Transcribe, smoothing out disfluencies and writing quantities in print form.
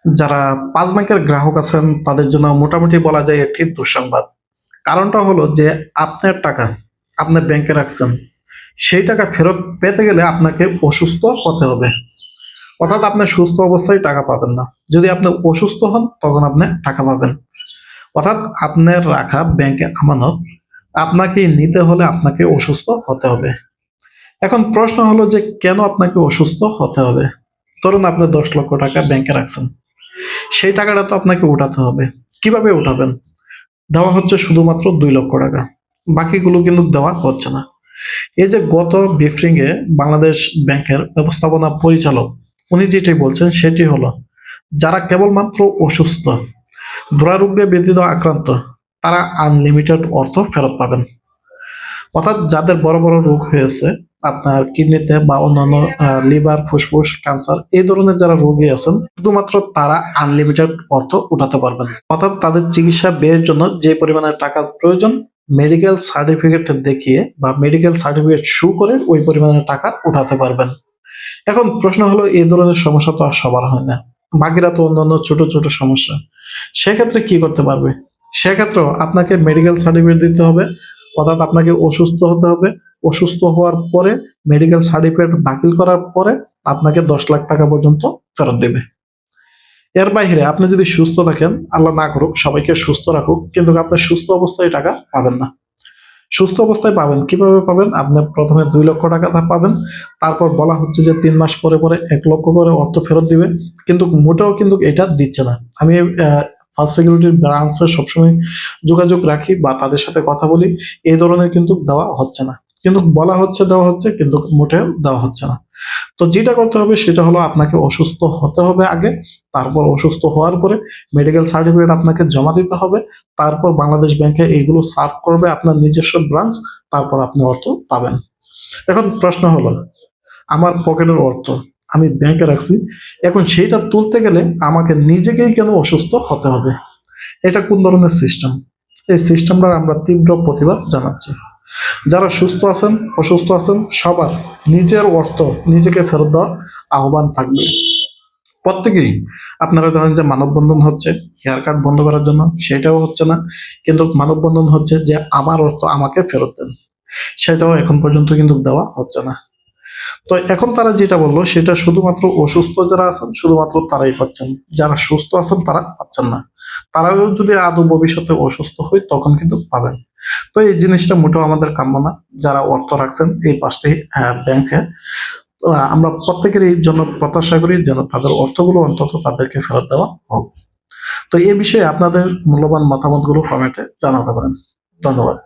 যারা ৫ ব্যাংকের গ্রাহক আছেন তাদের জন্য মোটামুটি বলা যায় একটি দুঃসংবাদ। কারণটা হলো যে আপনার টাকা আপনি ব্যাংকে রাখছেন। সেই টাকা ফেরত পেতে গেলে আপনাকে অসুস্থ হতে হবে। অর্থাৎ আপনি সুস্থ অবস্থায় টাকা পাবেন না। যদি আপনি অসুস্থ হন তখন আপনি টাকা পাবেন। অর্থাৎ আপনার রাখা ব্যাংকে আমানত আপনাকে নিতে হলে আপনাকে অসুস্থ হতে হবে। এখন প্রশ্ন হলো যে কেন আপনাকে অসুস্থ হতে হবে? ধরুন আপনি ১০ লক্ষ টাকা ব্যাংকে রাখছেন। সেই টাকাটা তো আপনাকে উঠাতে হবে। কিভাবে উঠাবেন? দেওয়া হচ্ছে শুধুমাত্র ২ লক্ষ টাকা। বাকিগুলো কিন্তু দেওয়া হচ্ছে না। এই যে গত ব্রিফিংয়ে বাংলাদেশ ব্যাংকের ব্যবস্থাপনা পরিচালক উনি যেটি বলছেন সেটি হলো, যারা কেবলমাত্র অসুস্থ, দুরারোগ্যে ব্যতীত আক্রান্ত তারা আনলিমিটেড অর্থ ফেরত পাবেন। অর্থাৎ যাদের বড়, বড় রোগ হয়েছে আপনার কিডনিতে বা অন্যান্য লিভার, ফুসফুস, ক্যান্সার এই ধরনের যারা রোগী আছেন শুধুমাত্র তারা আনলিমিটেড অর্থ উঠাতে পারবেন। অর্থাৎ তাদের চিকিৎসা ব্যয়ের জন্য যে পরিমাণের টাকার প্রয়োজন মেডিকেল সার্টিফিকেট দেখিয়ে বা মেডিকেল সার্টিফিকেট শো করে ওই পরিমাণের টাকা উঠাতে পারবেন। এখন প্রশ্ন হলো এই ধরনের সমস্যা তো আর সবার হয় না। বাকিরা তো অন্যান্য ছোট, ছোট সমস্যা। সেক্ষেত্রে কি করতে পারবে? সেক্ষেত্রেও আপনাকে মেডিকেল সার্টিফিকেট দিতে হবে। অর্থাৎ আপনাকে অসুস্থ হতে হবে। অসুস্থ হওয়ার পরে মেডিকেল সার্টিফিকেট দাখিল করার পরে আপনাকে ১০ লাখ টাকা পর্যন্ত ফেরত দেবে। এর বাইরে আপনি যদি সুস্থ থাকেন, আল্লাহ না করুক সবাইকে সুস্থ রাখুক, কিন্তু আপনি সুস্থ অবস্থায় টাকা পাবেন না। সুস্থ অবস্থায় পাবেন। কিভাবে পাবেন? আপনি ১ম এ ২ লক্ষ টাকা পাবেন। তারপর বলা হচ্ছে যে ৩ মাস পরে, পরে ১ লক্ষ করে অর্থ ফেরত দিবে। কিন্তু মোটেও কিন্তু এটা দিচ্ছে না। আমি ফার্স্ট সিকিউরিটির ব্রাঞ্চে সবসময় যোগাযোগ রাখি বা তাদের সাথে কথা বলি। এই ধরনের কিন্তু দেওয়া হচ্ছে না। কিন্তু বলা হচ্ছে দেওয়া হচ্ছে কিন্তু মোটেও দেওয়া হচ্ছে না। তো যেটা করতে হবে সেটা হলো আপনাকে অসুস্থ হতে হবে আগে। তারপর অসুস্থ হওয়ার পরে মেডিকেল সার্টিফিকেট আপনাকে জমা দিতে হবে। তারপর বাংলাদেশ ব্যাংকে এইগুলো সার্ভ করবে আপনার নিজস্ব ব্রাঞ্চ। তারপর আপনি অর্থ পাবেন। এখন প্রশ্ন হলো, আমার পকেটের অর্থ আমি ব্যাংকে রাখছি। এখন সেইটা তুলতে গেলে আমাকে নিজেকেই কেন অসুস্থ হতে হবে? এটা কোন ধরনের সিস্টেম? এই সিস্টেমটার আমরা তীব্র প্রতিবাদ জানাচ্ছি। যারা সুস্থ আছেন, অসুস্থ আছেন সবার নিজের অর্থ নিজেকে ফেরত দেওয়ার আহ্বান থাকবে। প্রত্যেকেই আপনারা জানেন যে মানববন্ধন হচ্ছে হেয়ার কাট বন্ধ করার জন্য, সেটাও হচ্ছে না। কিন্তু মানববন্ধন হচ্ছে যে আমার অর্থ আমাকে ফেরত দেন, সেটাও এখন পর্যন্ত কিন্তু দেওয়া হচ্ছে না। তো এখন তারা যেটা বললো সেটা শুধুমাত্র অসুস্থ যারা আছেন শুধুমাত্র তারাই পাচ্ছেন, যারা সুস্থ আছেন তারা পাচ্ছেন না। তারাও যদি আদৌ ভবিষ্যতে অসুস্থ হয় তখন কিন্তু পাবেন। তো এই জিনিসটা মোটেও আমাদের কাম্য না। যারা অর্থ রাখছেন এই ৫টি ব্যাংকে, আমরা প্রত্যেকেরই জন্য প্রত্যাশা করি যেন তাদের অর্থগুলো অন্তত তাদেরকে ফেরত দেওয়া হোক। তো এই বিষয়ে আপনাদের মূল্যবান মতামতগুলো কমেন্টে জানাতে পারেন। ধন্যবাদ।